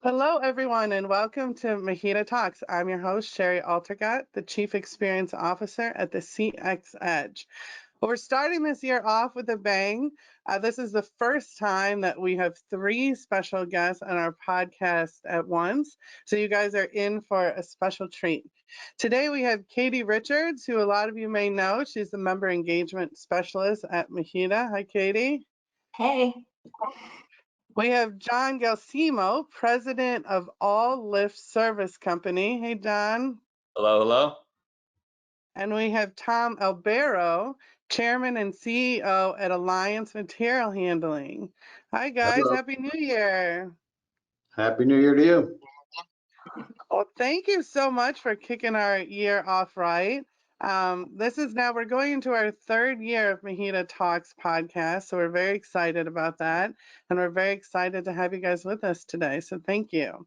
Hello, everyone, and welcome to MHEDA Talks. I'm your host, Shari Altergott, the Chief Experience Officer at the CX Edge. Well, we're starting this year off with a bang. This is the first time that we have 3 special guests on our podcast at once, so you guys are in for a special treat. Today we have Katie Richards, who a lot of you may know. She's the Member Engagement Specialist at MHEDA. Hi, Katie. Hey. We have John Gelsimino, president of All Lift Service Company. Hey, John. Hello, hello. And we have Tom Albero, chairman and CEO at Alliance Material Handling. Hi, guys. Hello. Happy New Year. Happy New Year to you. Well, thank you so much for kicking our year off right. We're going into our 3rd year of MHEDA Talks podcast, so we're very excited about that, and we're very excited to have you guys with us today, so thank you.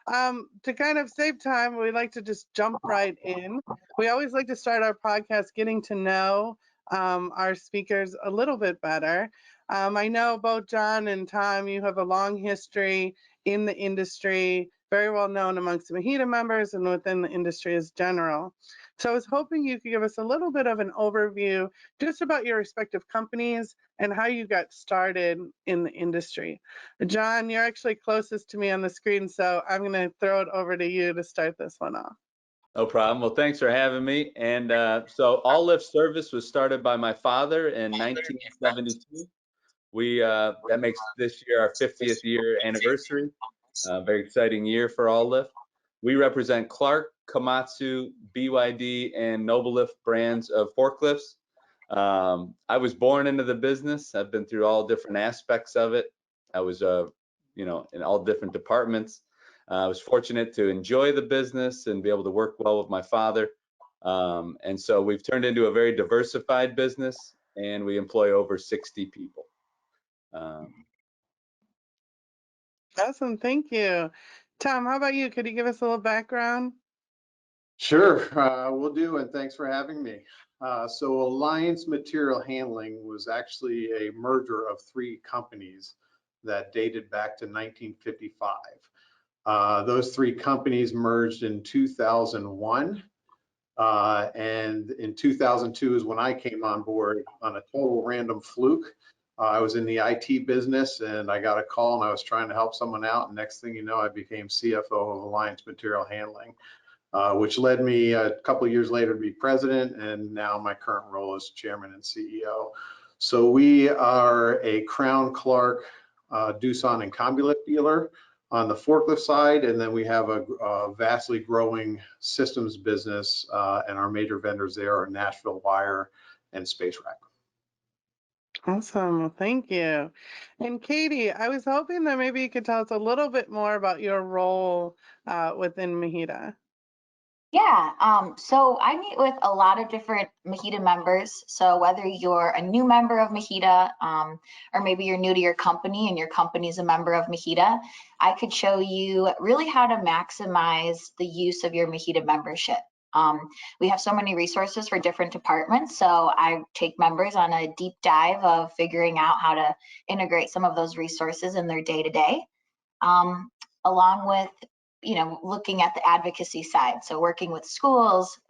To kind of save time, we like to just jump right in. We always like to start our podcast getting to know our speakers a little bit better. I know both John and Tom, you have a long history in the industry, very well known amongst the MHEDA members and within the industry as general. So I was hoping you could give us a little bit of an overview just about your respective companies and how you got started in the industry. John, you're actually closest to me on the screen, so I'm going to throw it over to you to start this one off. No problem. Well, thanks for having me. And so All Lift Service was started by my father in 1972. That makes this year our 50th year anniversary. Very exciting year for All Lift. We represent Clark, Komatsu, BYD, and Noble Lift brands of forklifts. I was born into the business. I've been through all different aspects of it. I was, in all different departments. I was fortunate to enjoy the business and be able to work well with my father. And so we've turned into a very diversified business, and we employ over 60 people. Awesome, thank you. Tom, how about you? Could you give us a little background? Sure, will do, and thanks for having me. So Alliance Material Handling was actually a merger of 3 companies that dated back to 1955. Those 3 companies merged in 2001, and in 2002 is when I came on board on a total random fluke. I was in the IT business and I got a call and I was trying to help someone out, and next thing you know, I became CFO of Alliance Material Handling, which led me a couple of years later to be president, and now my current role is chairman and CEO. So we are a Crown Clark, Doosan and Combi Lift dealer on the forklift side, and then we have a vastly growing systems business, and our major vendors there are Nashville Wire and Space Rack. Awesome, well, thank you. And Katie, I was hoping that maybe you could tell us a little bit more about your role within MHEDA. Yeah, so I meet with a lot of different MHEDA members. So whether you're a new member of MHEDA, or maybe you're new to your company and your company's a member of MHEDA, I could show you really how to maximize the use of your MHEDA membership. We have so many resources for different departments, so I take members on a deep dive of figuring out how to integrate some of those resources in their day-to-day, along with looking at the advocacy side. So working with schools,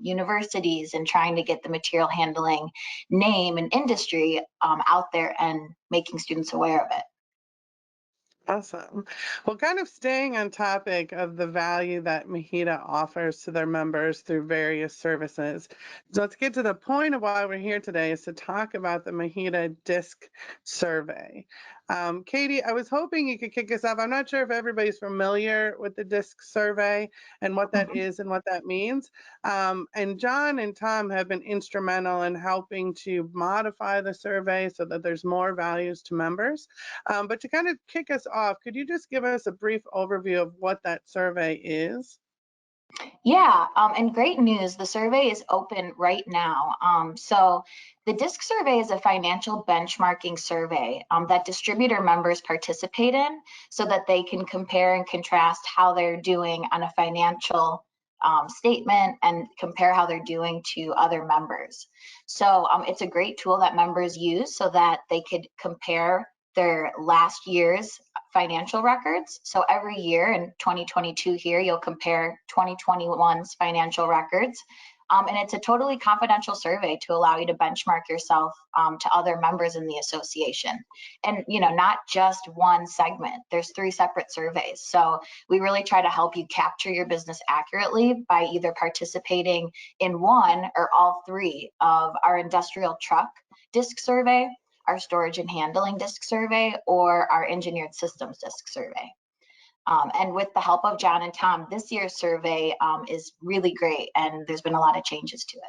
universities, and trying to get the material handling name and industry out there and making students aware of it. Awesome. Well, kind of staying on topic of the value that MHEDA offers to their members through various services. So let's get to the point of why we're here today, is to talk about the MHEDA DiSC survey. Katie, I was hoping you could kick us off. I'm not sure if everybody's familiar with the DiSC survey and what that is and what that means. And John and Tom have been instrumental in helping to modify the survey so that there's more values to members. But to kind of kick us off, could you just give us a brief overview of what that survey is? Yeah, and great news, the survey is open right now. So the DiSC survey is a financial benchmarking survey that distributor members participate in so that they can compare and contrast how they're doing on a financial statement and compare how they're doing to other members. So it's a great tool that members use so that they could compare their last year's financial records. So every year in 2022 here, you'll compare 2021's financial records. And it's a totally confidential survey to allow you to benchmark yourself to other members in the association. And, you know, not just one segment, there's 3 separate surveys. So we really try to help you capture your business accurately by either participating in one or all 3 of our industrial truck DiSC survey, our storage and handling DiSC survey, or our engineered systems DiSC survey. And with the help of John and Tom, this year's survey is really great, and there's been a lot of changes to it.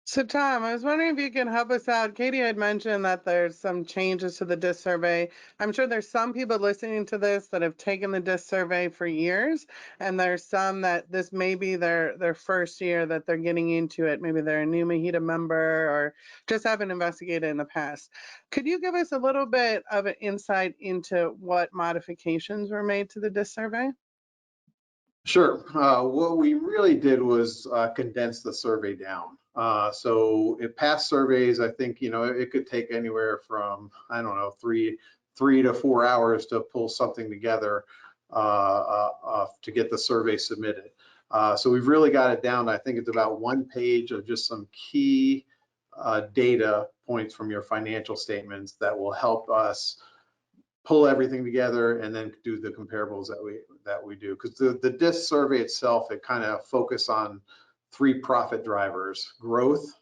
So Tom, I was wondering if you can help us out. Katie had mentioned that there's some changes to the DiSC survey. I'm sure there's some people listening to this that have taken the DiSC survey for years, and there's some that this may be their first year that they're getting into it. Maybe they're a new MHEDA member or just haven't investigated in the past. Could you give us a little bit of an insight into what modifications were made to the DiSC survey? Sure. What we really did was condense the survey down. So in past surveys, I think, you know, it could take anywhere from, I don't know, three to 4 hours to pull something together to get the survey submitted. So we've really got it down. I think it's about 1 page of just some key data points from your financial statements that will help us pull everything together and then do the comparables that we do. Because the DiSC survey itself, it kind of focus on 3 profit drivers: growth,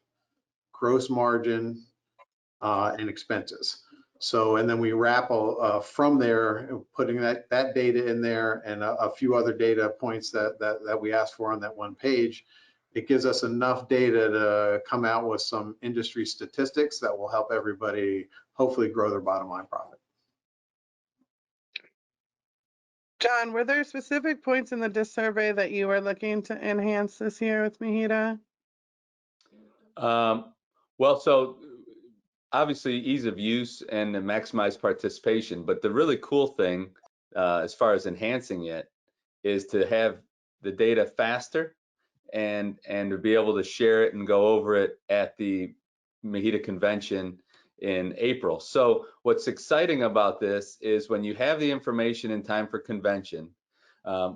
gross margin, and expenses. So, and then we wrap from there, putting that data in there and a few other data points that we asked for on that 1 page. It gives us enough data to come out with some industry statistics that will help everybody hopefully grow their bottom line profit. John, were there specific points in the DiSC survey that you were looking to enhance this year with MHEDA? Well, so obviously ease of use and maximize participation, but the really cool thing as far as enhancing it is to have the data faster and to be able to share it and go over it at the MHEDA Convention in April. So what's exciting about this is when you have the information in time for convention,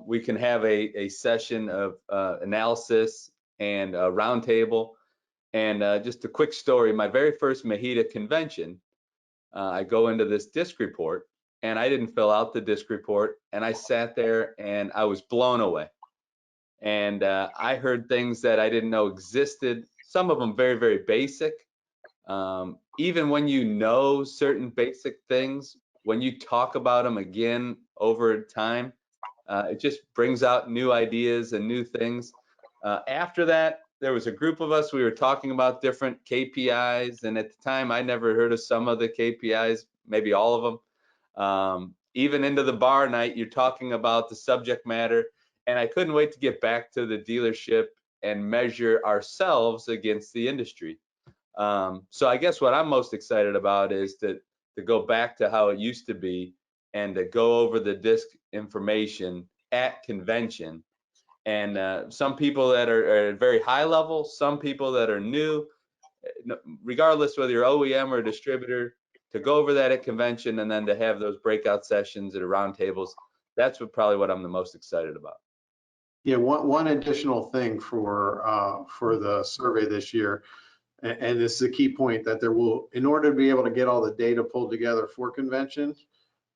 we can have a session of analysis and a roundtable. And just a quick story, my very first MHEDA convention, I go into this DiSC report and I didn't fill out the DiSC report, and I sat there and I was blown away. And I heard things that I didn't know existed, some of them very, very basic. Even when you know certain basic things, when you talk about them again over time, it just brings out new ideas and new things. After that, there was a group of us, we were talking about different KPIs, and at the time I never heard of some of the KPIs, maybe all of them. Even into the bar night, you're talking about the subject matter, and I couldn't wait to get back to the dealership and measure ourselves against the industry. So I guess what I'm most excited about is to go back to how it used to be and to go over the DiSC information at convention. And some people that are at very high level, some people that are new, regardless whether you're OEM or distributor, to go over that at convention and then to have those breakout sessions at roundtables, that's probably what I'm the most excited about. Yeah, one additional thing for the survey this year, and this is a key point, that there will, in order to be able to get all the data pulled together for convention,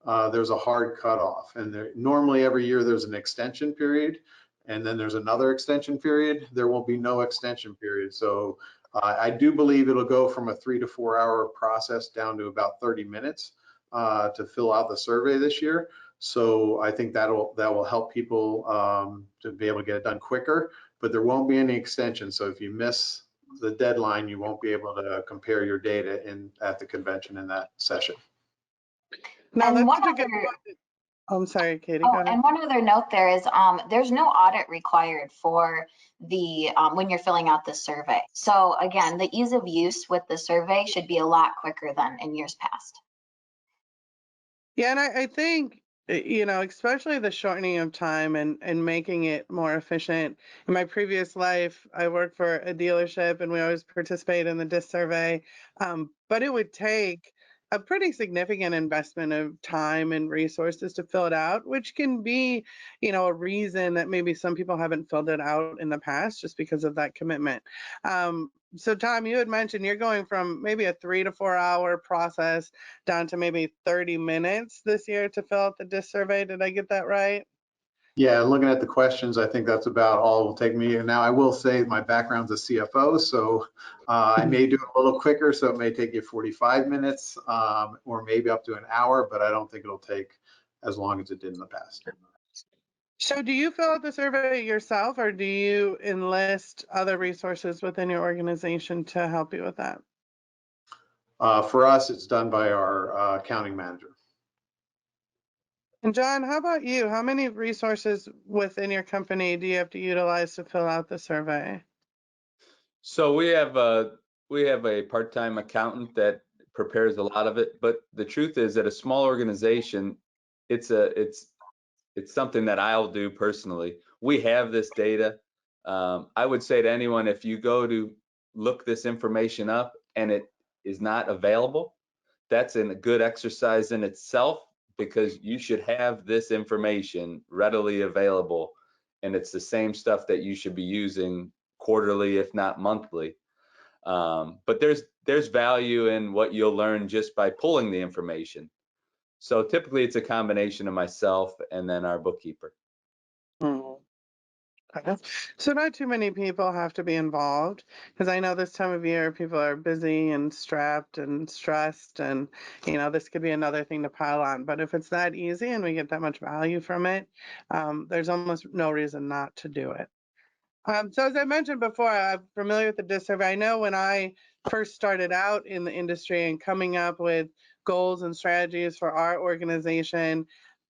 there's a hard cutoff. And normally every year there's an extension period, and then there's another extension period. There will be no extension period. So I do believe it'll go from a 3 to 4 hour process down to about 30 minutes to fill out the survey this year. So I think that will help people to be able to get it done quicker, but there won't be any extension. So if you miss the deadline, you won't be able to compare your data at the convention in that session. No, that's such a good point. Oh, I'm sorry, Katie. Go ahead. And one other note there is there's no audit required for the when you're filling out the survey. So again, the ease of use with the survey should be a lot quicker than in years past. Yeah, and I think, you know, especially the shortening of time and making it more efficient. In my previous life, I worked for a dealership and we always participated in the DiSC survey, but it would take a pretty significant investment of time and resources to fill it out, which can be, a reason that maybe some people haven't filled it out in the past just because of that commitment. So Tom, you had mentioned you're going from maybe a 3 to 4 hour process down to maybe 30 minutes this year to fill out the DISC survey. Did I get that right? Yeah, looking at the questions, I think that's about all it will take me. And now I will say my background's a CFO, so I may do it a little quicker, so it may take you 45 minutes or maybe up to an hour, but I don't think it'll take as long as it did in the past. So do you fill out the survey yourself, or do you enlist other resources within your organization to help you with that? For us, it's done by our accounting manager. And John, how about you? How many resources within your company do you have to utilize to fill out the survey? So we have a part-time accountant that prepares a lot of it, but the truth is at a small organization, it's something that I'll do personally. We have this data. I would say to anyone, if you go to look this information up and it is not available, that's a good exercise in itself, because you should have this information readily available, and it's the same stuff that you should be using quarterly, if not monthly. But there's value in what you'll learn just by pulling the information. So typically it's a combination of myself and then our bookkeeper. Okay. So not too many people have to be involved, because I know this time of year people are busy and strapped and stressed, and this could be another thing to pile on. But if it's that easy and we get that much value from it, there's almost no reason not to do it. So as I mentioned before, I'm familiar with the DISC survey. I know when I first started out in the industry and coming up with goals and strategies for our organization,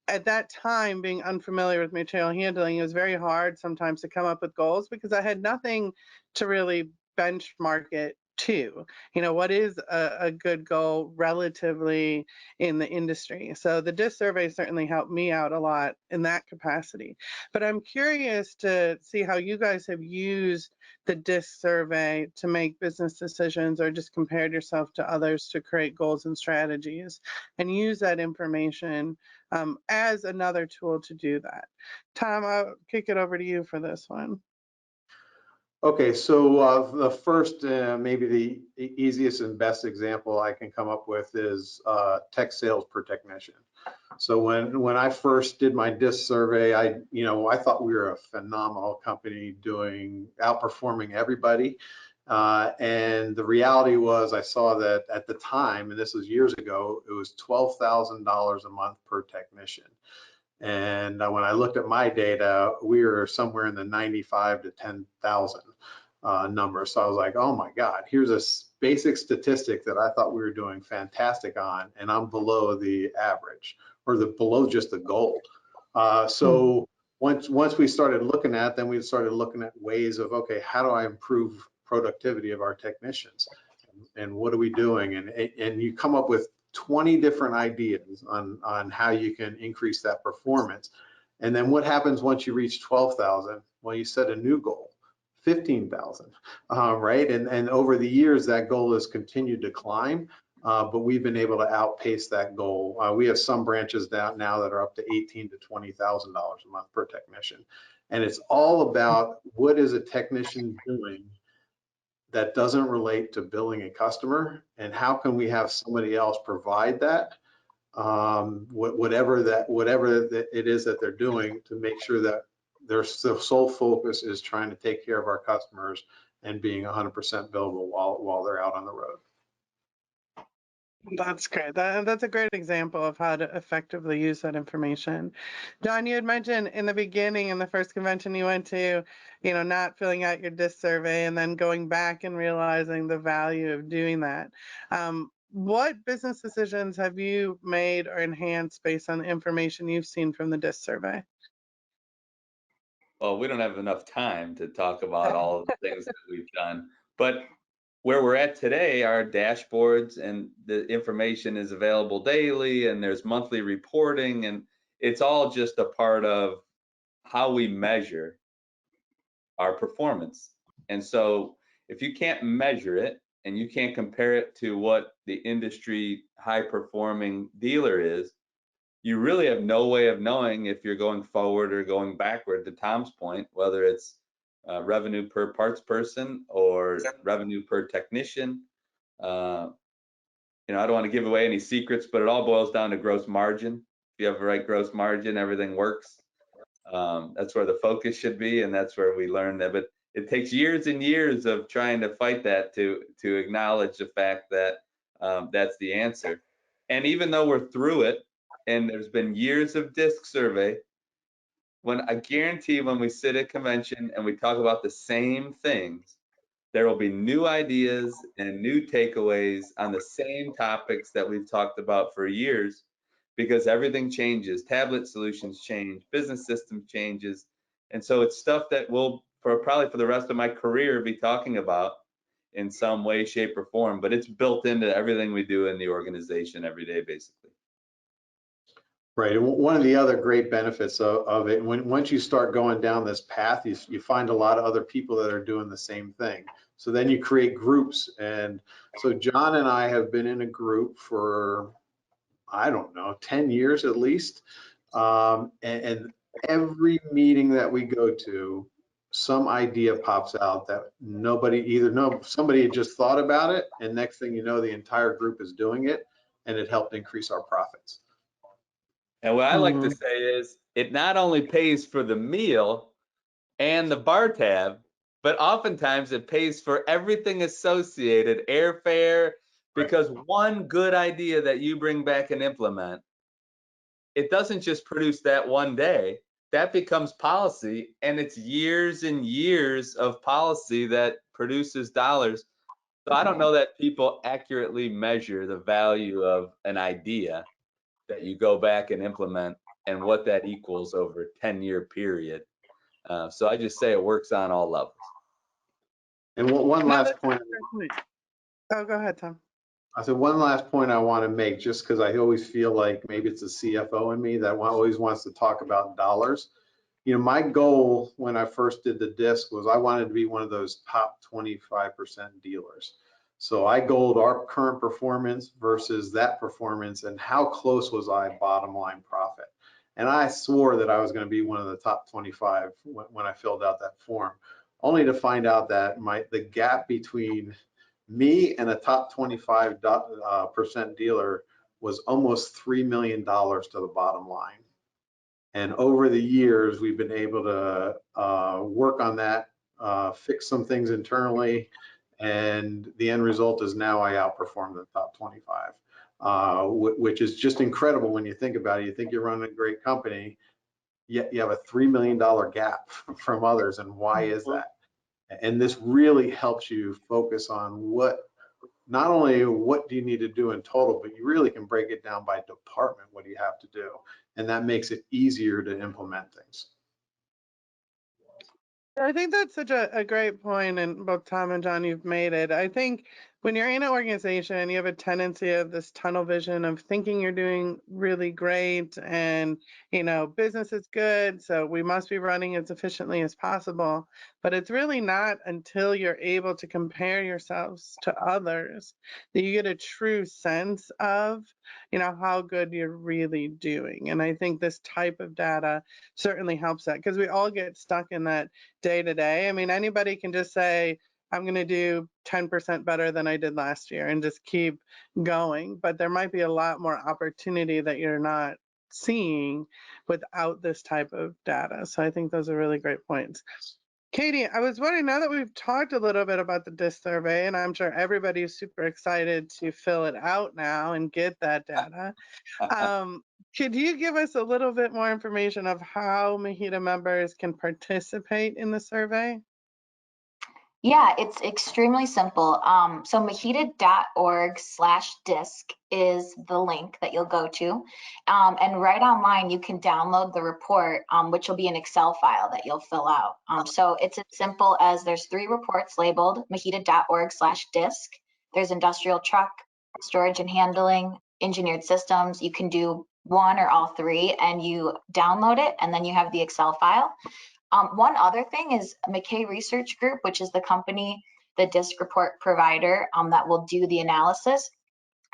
at that time, being unfamiliar with material handling, it was very hard sometimes to come up with goals because I had nothing to really benchmark it to. What is a good goal relatively in the industry? So the DISC survey certainly helped me out a lot in that capacity. But I'm curious to see how you guys have used the DISC survey to make business decisions, or just compared yourself to others to create goals and strategies, and use that information as another tool to do that. Tom, I'll kick it over to you for this one. Okay, so the first, maybe the easiest and best example I can come up with is tech sales per technician. So when I first did my DISC survey, I thought we were a phenomenal company outperforming everybody. And the reality was, I saw that at the time, and this was years ago, it was $12,000 a month per technician. And when I looked at my data, we were somewhere in the 95 to 10,000 number. So I was like, oh my God, here's a basic statistic that I thought we were doing fantastic on, and I'm below the average, or below just the goal. So once we started looking at it, then we started looking at ways of, okay, how do I improve productivity of our technicians, and what are we doing? And you come up with 20 different ideas on how you can increase that performance. And then what happens once you reach 12,000? Well, you set a new goal, 15,000, right? And over the years, that goal has continued to climb, but we've been able to outpace that goal. We have some branches now that are up to $18,000 to $20,000 a month per technician. And it's all about, what is a technician doing that doesn't relate to billing a customer, and how can we have somebody else provide that, whatever it is that they're doing, to make sure that their sole focus is trying to take care of our customers and being 100% billable while they're out on the road. That's great. That's a great example of how to effectively use that information. John, you had mentioned in the beginning, in the first convention you went to, not filling out your DISC survey and then going back and realizing the value of doing that. What business decisions have you made or enhanced based on the information you've seen from the DISC survey? Well, we don't have enough time to talk about all of the things that we've done, but where we're at today, our dashboards and the information is available daily, and there's monthly reporting, and it's all just a part of how we measure our performance. And so if you can't measure it, and you can't compare it to what the industry high performing dealer is, you really have no way of knowing if you're going forward or going backward, to Tom's point, whether it's revenue per parts person or revenue per technician. I don't want to give away any secrets, but it all boils down to gross margin. If you have the right gross margin, everything works. That's where the focus should be, and that's where we learn that. But it takes years and years of trying to fight that to acknowledge the fact that that's the answer. And even though we're through it, and there's been years of DiSC survey, I guarantee when we sit at convention and we talk about the same things, there will be new ideas and new takeaways on the same topics that we've talked about for years, because everything changes. Tablet solutions change, business system changes. And so it's stuff that we'll probably for the rest of my career be talking about in some way, shape, or form, but it's built into everything we do in the organization every day, basically. Right, and one of the other great benefits of it, once you start going down this path, you find a lot of other people that are doing the same thing. So then you create groups, and so John and I have been in a group for, I don't know, 10 years at least, and every meeting that we go to, some idea pops out that somebody had just thought about it, and next thing you know, the entire group is doing it, and it helped increase our profits. And what I like to say is it not only pays for the meal and the bar tab, but oftentimes it pays for everything associated, airfare, because one good idea that you bring back and implement, it doesn't just produce that one day, that becomes policy, and it's years and years of policy that produces dollars. So I don't know that people accurately measure the value of an idea that you go back and implement and what that equals over a 10-year period. So I just say it works on all levels. And one last point. Oh, go ahead, Tom. I said one last point I want to make, just because I always feel like maybe it's a CFO in me that always wants to talk about dollars. My goal when I first did the DiSC was I wanted to be one of those top 25% dealers. So I goaled our current performance versus that performance, and how close was I bottom line profit. And I swore that I was going to be one of the top 25 when I filled out that form, only to find out that the gap between me and a top 25% dealer was almost $3 million to the bottom line. And over the years, we've been able to work on that, fix some things internally, and the end result is now I outperform the top 25, which is just incredible when you think about it. You think you're running a great company, yet you have a $3 million gap from others, and why is that? And this really helps you focus on not only what do you need to do in total, but you really can break it down by department, what do you have to do? And that makes it easier to implement things. I think that's such a great point, and both Tom and John, you've made it. I think when you're in an organization, you have a tendency of this tunnel vision of thinking you're doing really great and, business is good, so we must be running as efficiently as possible. But it's really not until you're able to compare yourselves to others that you get a true sense of, how good you're really doing. And I think this type of data certainly helps that, because we all get stuck in that day to day. I mean, anybody can just say, I'm going to do 10% better than I did last year and just keep going. But there might be a lot more opportunity that you're not seeing without this type of data. So I think those are really great points. Katie, I was wondering, now that we've talked a little bit about the DiSC survey, and I'm sure everybody is super excited to fill it out now and get that data, could you give us a little bit more information of how MHEDA members can participate in the survey? Yeah, it's extremely simple. So MHEDA.org/DiSC is the link that you'll go to. And right online, you can download the report, which will be an Excel file that you'll fill out. So it's as simple as there's 3 reports labeled MHEDA.org/DiSC. There's industrial truck, storage and handling, engineered systems. You can do one or all 3, and you download it, and then you have the Excel file. One other thing is McKay Research Group, which is the company the DiSC report provider that will do the analysis.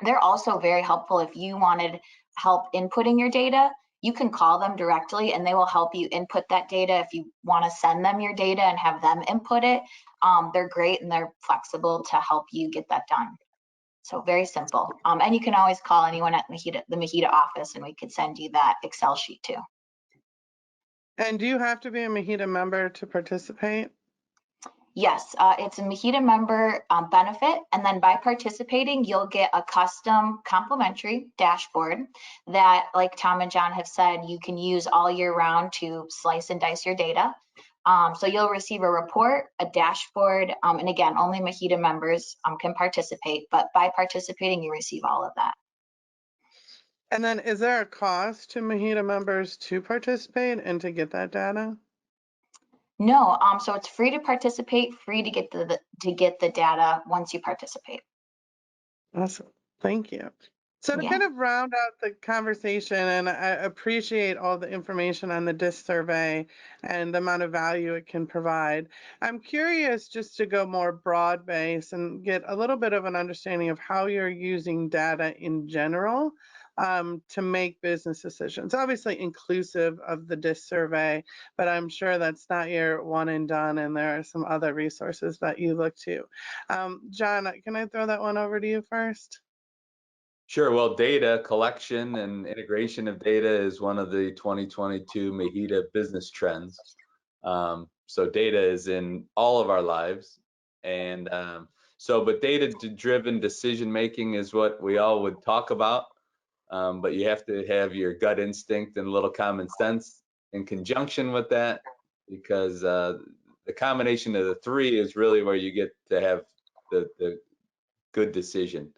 They're also very helpful if you wanted help inputting your data. You can call them directly and they will help you input that data. If you want to send them your data and have them input it, they're great and they're flexible to help you get that done. So very simple. And you can always call anyone at the MHEDA office and we could send you that Excel sheet too. And do you have to be a MHEDA member to participate? Yes, it's a MHEDA member benefit, and then by participating, you'll get a custom complimentary dashboard that, like Tom and John have said, you can use all year round to slice and dice your data. So you'll receive a report, a dashboard, and again, only MHEDA members can participate, but by participating, you receive all of that. And then is there a cost to MHEDA members to participate and to get that data? No, so it's free to participate, free to get the data once you participate. Awesome, thank you. So to kind of round out the conversation, and I appreciate all the information on the DiSC survey and the amount of value it can provide. I'm curious just to go more broad-based and get a little bit of an understanding of how you're using data in general to make business decisions. Obviously inclusive of the DiSC survey, but I'm sure that's not your one and done, and there are some other resources that you look to. John, can I throw that one over to you first? Sure. Well, data collection and integration of data is one of the 2022 MHEDA business trends. So data is in all of our lives. And but data-driven decision making is what we all would talk about. But you have to have your gut instinct and a little common sense in conjunction with that, because the combination of the three is really where you get to have the good decision.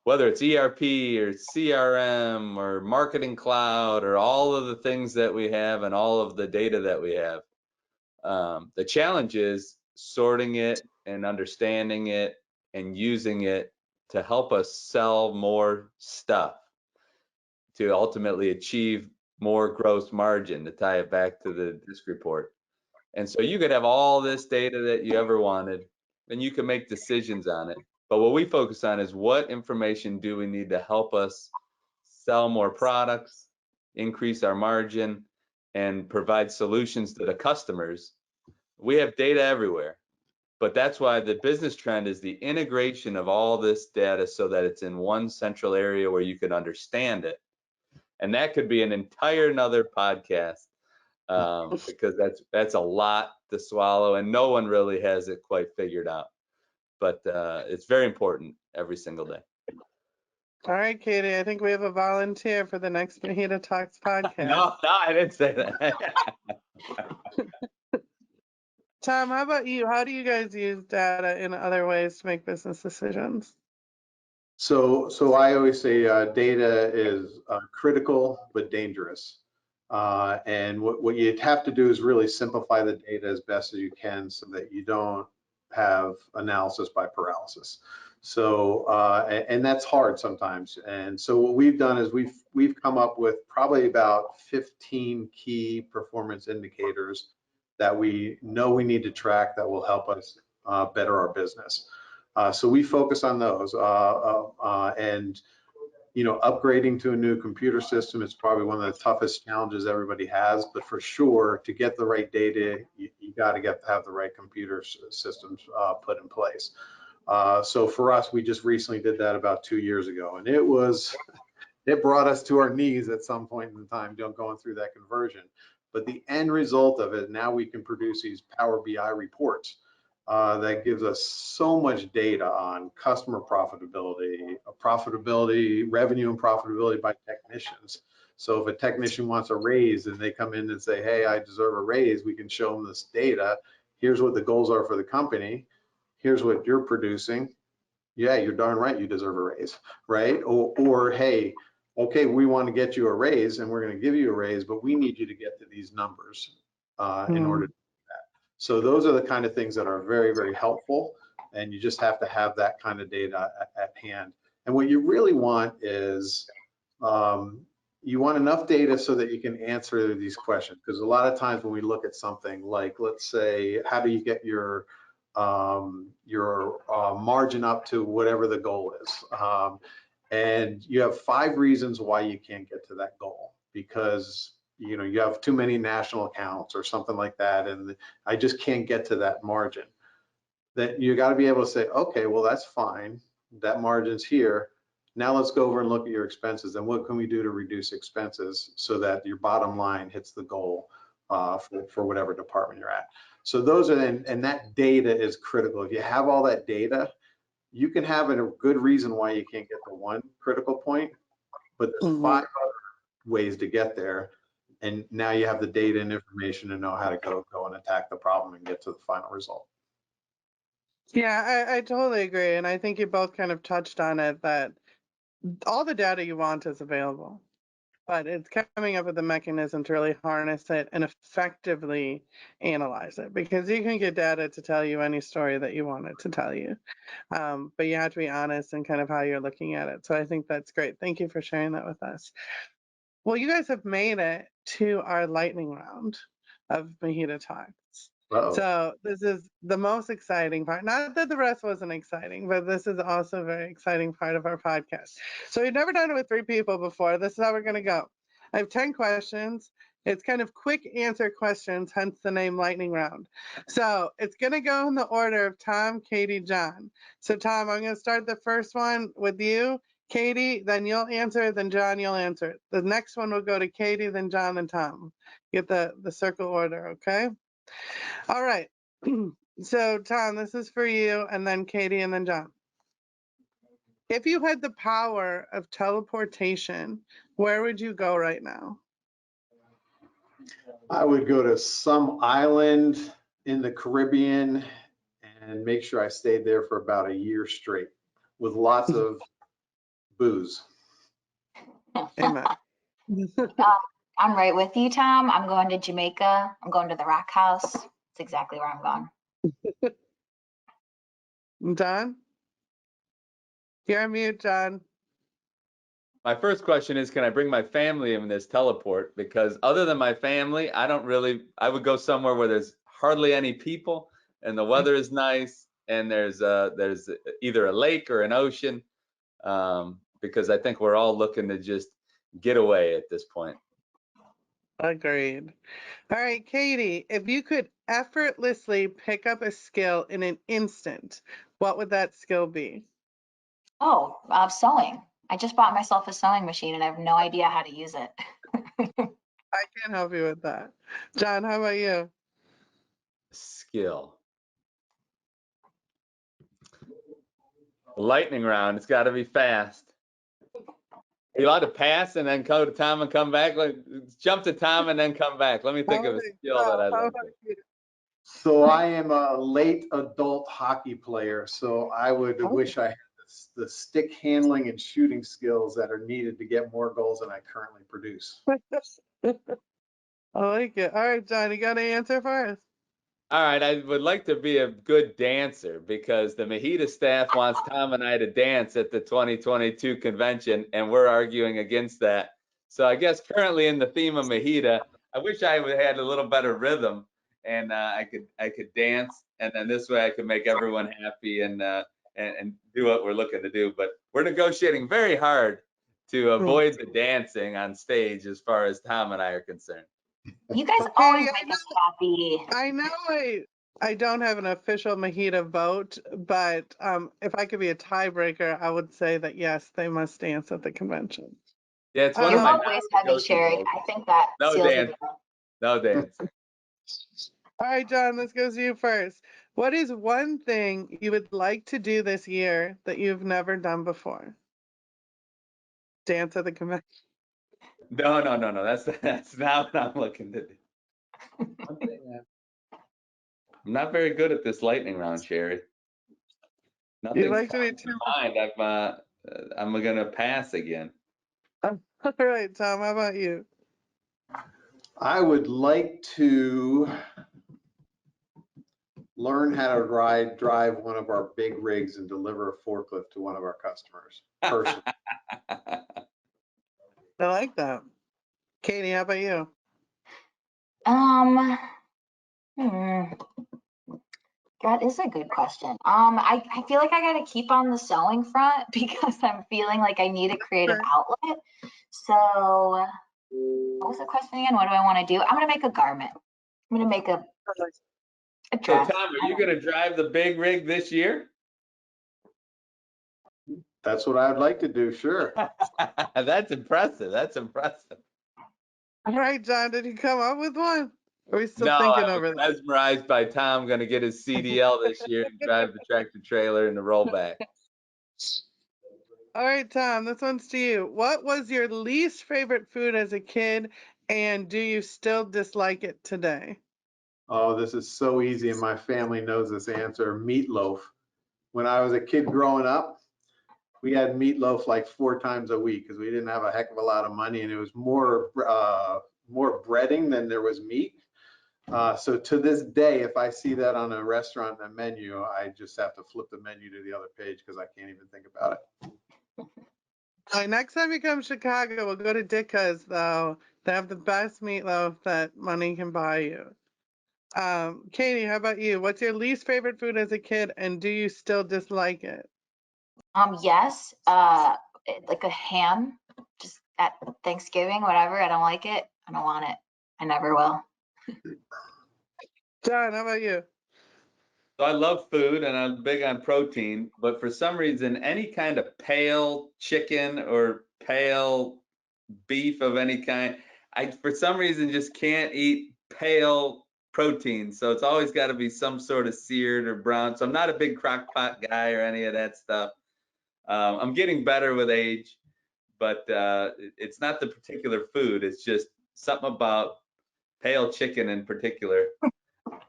Whether it's ERP or CRM or marketing cloud or all of the things that we have and all of the data that we have. The challenge is sorting it and understanding it and using it to help us sell more stuff, to ultimately achieve more gross margin, to tie it back to the DiSC report. And so you could have all this data that you ever wanted, and you can make decisions on it. But what we focus on is what information do we need to help us sell more products, increase our margin, and provide solutions to the customers. We have data everywhere, but that's why the business trend is the integration of all this data so that it's in one central area where you can understand it. And that could be an entire another podcast, because that's a lot to swallow, and no one really has it quite figured out. But it's very important every single day. All right, Katie, I think we have a volunteer for the next MHEDA Talks podcast. No, I didn't say that. Tom, how about you? How do you guys use data in other ways to make business decisions? So I always say data is critical but dangerous. And what you have to do is really simplify the data as best as you can so that you don't have analysis by paralysis. So and that's hard sometimes. And so what we've done is we've come up with probably about 15 key performance indicators that we know we need to track that will help us better our business. So we focus on those, and upgrading to a new computer system is probably one of the toughest challenges everybody has. But for sure, to get the right data, you got to have the right computer systems put in place. So for us, we just recently did that about 2 years ago, and it brought us to our knees at some point in time going through that conversion. But the end result of it, now we can produce these Power BI reports that gives us so much data on customer profitability, revenue and profitability by technicians. So if a technician wants a raise and they come in and say, hey, I deserve a raise, we can show them this data. Here's what the goals are for the company. Here's what you're producing. Yeah, you're darn right, you deserve a raise, right? Or hey, okay, we want to get you a raise and we're going to give you a raise, but we need you to get to these numbers in order to do that. So those are the kind of things that are very, very helpful, and you just have to have that kind of data at hand. And what you really want is you want enough data so that you can answer these questions, because a lot of times when we look at something like, let's say, how do you get your your margin up to whatever the goal is. And you have 5 reasons why you can't get to that goal, because you have too many national accounts or something like that, and I just can't get to that margin. That you got to be able to say, okay, well, that's fine. That margin's here. Now let's go over and look at your expenses, and what can we do to reduce expenses so that your bottom line hits the goal for whatever department you're at. So those are, and that data is critical. If you have all that data, you can have a good reason why you can't get to one critical point, but there's 5 other ways to get there. And now you have the data and information to know how to go and attack the problem and get to the final result. Yeah, I totally agree. And I think you both kind of touched on it, that all the data you want is available, but it's coming up with a mechanism to really harness it and effectively analyze it, because you can get data to tell you any story that you want it to tell you. But you have to be honest in kind of how you're looking at it. So I think that's great. Thank you for sharing that with us. Well, you guys have made it to our lightning round of MHEDA Talks. So this is the most exciting part. Not that the rest wasn't exciting, but this is also a very exciting part of our podcast. So we've never done it with 3 people before. This is how we're going to go. I have 10 questions. It's kind of quick answer questions, hence the name lightning round. So it's going to go in the order of Tom, Katie, John. So Tom, I'm going to start the first one with you. Katie, then you'll answer it, then John, you'll answer it. The next one will go to Katie, then John, then Tom. Get the circle order, okay? All right. So Tom, this is for you, and then Katie, and then John. If you had the power of teleportation, where would you go right now? I would go to some island in the Caribbean and make sure I stayed there for about a year straight with lots of booze. Amen. I'm right with you, Tom. I'm going to Jamaica. I'm going to the Rock House. That's exactly where I'm going. John? You're on mute, John. My first question is, can I bring my family in this teleport? Because other than my family, I would go somewhere where there's hardly any people and the weather is nice and there's either a lake or an ocean, because I think we're all looking to just get away at this point. Agreed. All right, Katie, if you could effortlessly pick up a skill in an instant, what would that skill be? Oh, sewing. I just bought myself a sewing machine and I have no idea how to use it. I can't help you with that. John, how about you? Skill. Lightning round. It's got to be fast. You allowed to pass and then go to Tom and come back? Like, jump to Tom and then come back. Let me think of a skill that I'd like to. So I am a late adult hockey player, so I would wish I had the stick handling and shooting skills that are needed to get more goals than I currently produce. I like it. All right, John, you got an answer for us? All right, I would like to be a good dancer because the MHEDA staff wants Tom and I to dance at the 2022 convention, and we're arguing against that. So I guess currently in the theme of MHEDA, I wish I had a little better rhythm and I could dance, and then this way I could make everyone happy and do what we're looking to do. But we're negotiating very hard to avoid the dancing on stage as far as Tom and I are concerned. You guys always make us happy. I know I don't have an official MHEDA vote, but if I could be a tiebreaker, I would say that yes, they must dance at the convention. Yeah, it's one You're of my always heavy, Sherry. I think that no dance. No dance. All right, John, this goes to you first. What is one thing you would like to do this year that you've never done before? Dance at the convention. No. That's not what I'm looking to do. I'm not very good at this lightning round, Sherry. You'd like to be too mind. I'm gonna pass again. All right, Tom, how about you? I would like to learn how to drive one of our big rigs and deliver a forklift to one of our customers personally. I like that. Katie, how about you? That is a good question. I feel like I got to keep on the sewing front because I'm feeling like I need a creative outlet. So what was the question again? What do I want to do? I'm going to make a garment. I'm going to make a So dress. Tom, are you going to drive the big rig this year? That's what I'd like to do, sure. That's impressive. That's impressive. All right, John, did you come up with one? Are we still No, thinking I was over that? mesmerized by Tom going to get his CDL this year and drive the tractor trailer and the rollback. All right, Tom, this one's to you. What was your least favorite food as a kid, and do you still dislike it today? Oh, this is so easy, and my family knows this answer. Meatloaf. When I was a kid growing up, we had meatloaf like 4 times a week because we didn't have a heck of a lot of money, and it was more breading than there was meat. So to this day, if I see that on a restaurant menu, I just have to flip the menu to the other page because I can't even think about it. All right, next time you come to Chicago, we'll go to Dicka's, though. They have the best meatloaf that money can buy you. Katie, how about you? What's your least favorite food as a kid, and do you still dislike it? Yes, like a ham, just at Thanksgiving, whatever. I don't like it. I don't want it. I never will. John, how about you? So I love food and I'm big on protein, but for some reason, any kind of pale chicken or pale beef of any kind, I for some reason just can't eat pale protein. So it's always got to be some sort of seared or brown. So I'm not a big crock pot guy or any of that stuff. I'm getting better with age, but it's not the particular food. It's just something about pale chicken in particular.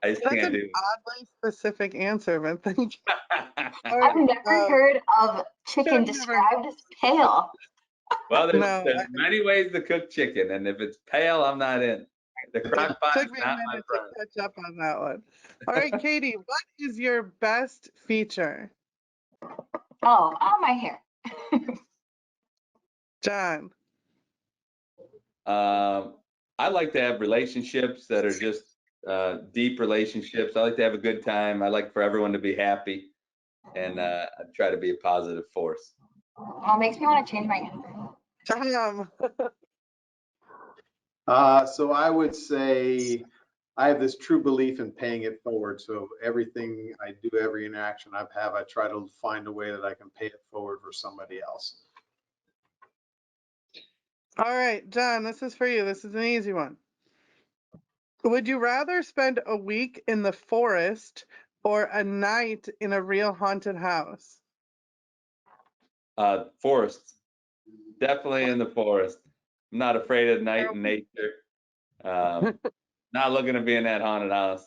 I just That's can't an do oddly specific answer, but thank you. it. All I've right, never heard of chicken I've never- described as pale. Well, No, there's many ways to cook chicken, and if it's pale, I'm not in. The crock pot took is me a not my minute friend. to catch up on that one. All right, Katie, what is your best feature? Oh, my hair. John. I like to have relationships that are just deep relationships. I like to have a good time. I like for everyone to be happy, and I try to be a positive force. Well, it makes me want to change my answer. Tom. So I would say I have this true belief in paying it forward. So everything I do, every interaction I have, I try to find a way that I can pay it forward for somebody else. All right, John, this is for you. This is an easy one. Would you rather spend a week in the forest or a night in a real haunted house? Forests, definitely in the forest. I'm not afraid of night and nature. Not looking to be in that haunted house.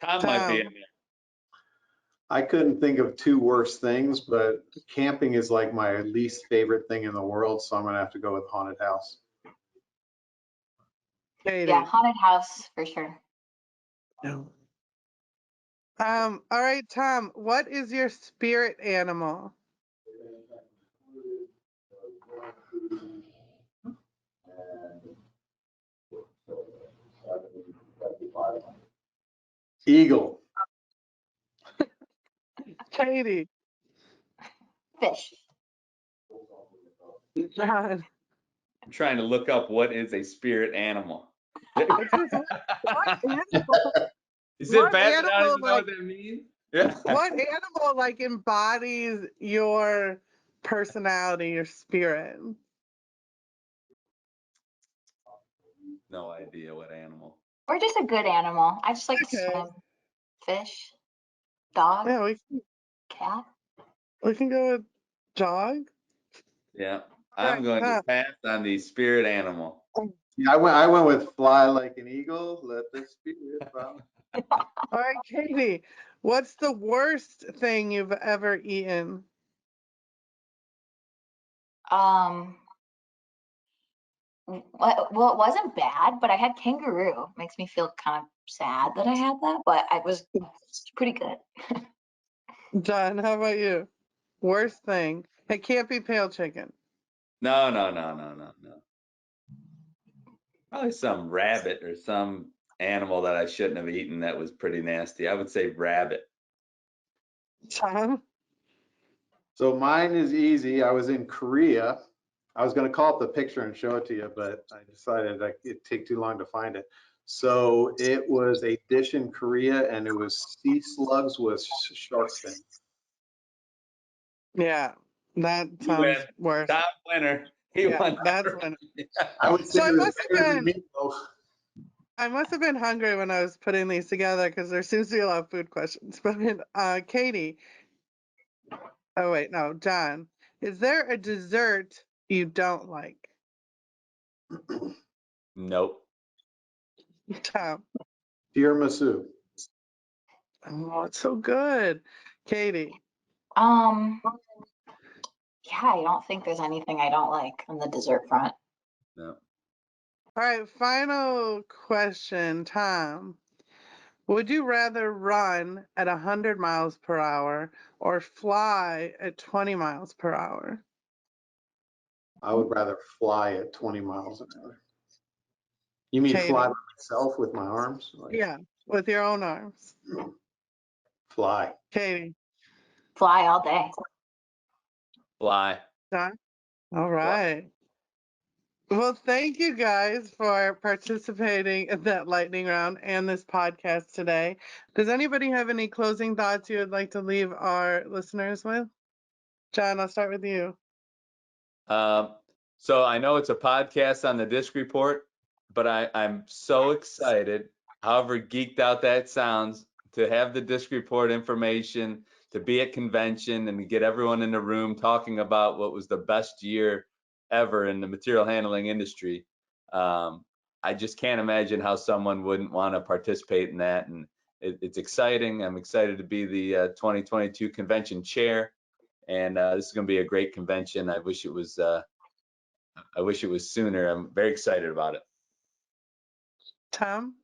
Tom might be in Tom. there. I couldn't think of 2 worse things, but camping is like my least favorite thing in the world. So I'm going to have to go with haunted house. Katie. Yeah, haunted house for sure. No. All right, Tom, what is your spirit animal? Eagle. Katie. Fish. John. I'm trying to look up what is a spirit animal. What animal? Is it What bad that I don't animal, even know what that means? Yeah. What animal like embodies your personality, your spirit? No idea what animal. Or just a good animal. I just like to Okay. swim. Fish. Dog. Yeah, Cat. we can go with dog. Yeah, Right, I'm going to Tom. pass on the spirit animal. Yeah, I went with fly like an eagle. Let the spirit fly. All right, Katie, what's the worst thing you've ever eaten? Well, it wasn't bad, but I had kangaroo. Makes me feel kind of sad that I had that, but it's pretty good. John, how about you? Worst thing. It can't be pale chicken. No. Probably some rabbit or some animal that I shouldn't have eaten that was pretty nasty. I would say rabbit. Tom? So mine is easy. I was in Korea. I was going to call up the picture and show it to you, but I decided it'd take too long to find it. So it was a dish in Korea, and it was sea slugs with shark fin. Yeah, that You win. sounds worse. Top winner. He Yeah, won. that's when. I would say So I it was must have better than been, meatloaf. I must have been hungry when I was putting these together because there seems to be a lot of food questions. But Katie, oh wait, no, John, is there a dessert you don't like? Nope. Tom, Tiramisu. oh, it's so good. Katie, Yeah, I don't think there's anything I don't like on the dessert front. No. all right, final question, Tom. Would you rather run at 100 miles per hour or fly at 20 miles per hour? I would rather fly at 20 miles an hour. You mean fly Katie. by myself with my arms? Like, Yeah, with your own arms. fly. Katie. Fly all day. Fly. John? All Fly. right. Well, thank you guys for participating in that lightning round and this podcast today. Does anybody have any closing thoughts you would like to leave our listeners with? John, I'll start with you. So I know it's a podcast on the DiSC report, but I'm so excited, however geeked out that sounds, to have the DiSC report information, to be at convention and to get everyone in the room talking about what was the best year ever in the material handling industry. I just can't imagine how someone wouldn't want to participate in that. And it's exciting. I'm excited to be the 2022 convention chair. And this is going to be a great convention. I wish it was sooner. I'm very excited about it. Tom?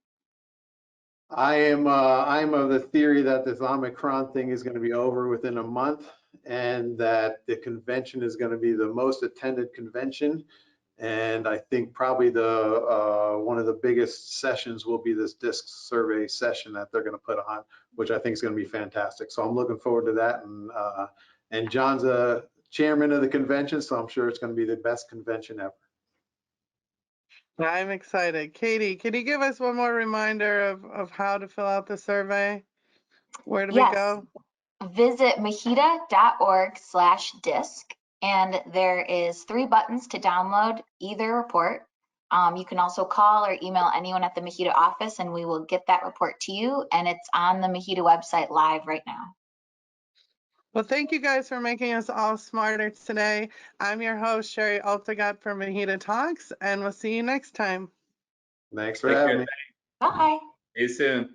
I'm of the theory that this Omicron thing is going to be over within a month, and that the convention is going to be the most attended convention. And I think probably the one of the biggest sessions will be this DiSC survey session that they're going to put on, which I think is going to be fantastic. So I'm looking forward to that. And John's a chairman of the convention, so I'm sure it's going to be the best convention ever. I'm excited. Katie, can you give us one more reminder of how to fill out the survey? Where do we Yes. go? Visit MHEDA.org/DiSC, and there is 3 buttons to download either report. You can also call or email anyone at the MHEDA office, and we will get that report to you. And it's on the MHEDA website live right now. Well, thank you guys for making us all smarter today. I'm your host, Shari Altergott from MHEDA Talks, and we'll see you next time. Thanks for Take having care. me. Bye. See you soon.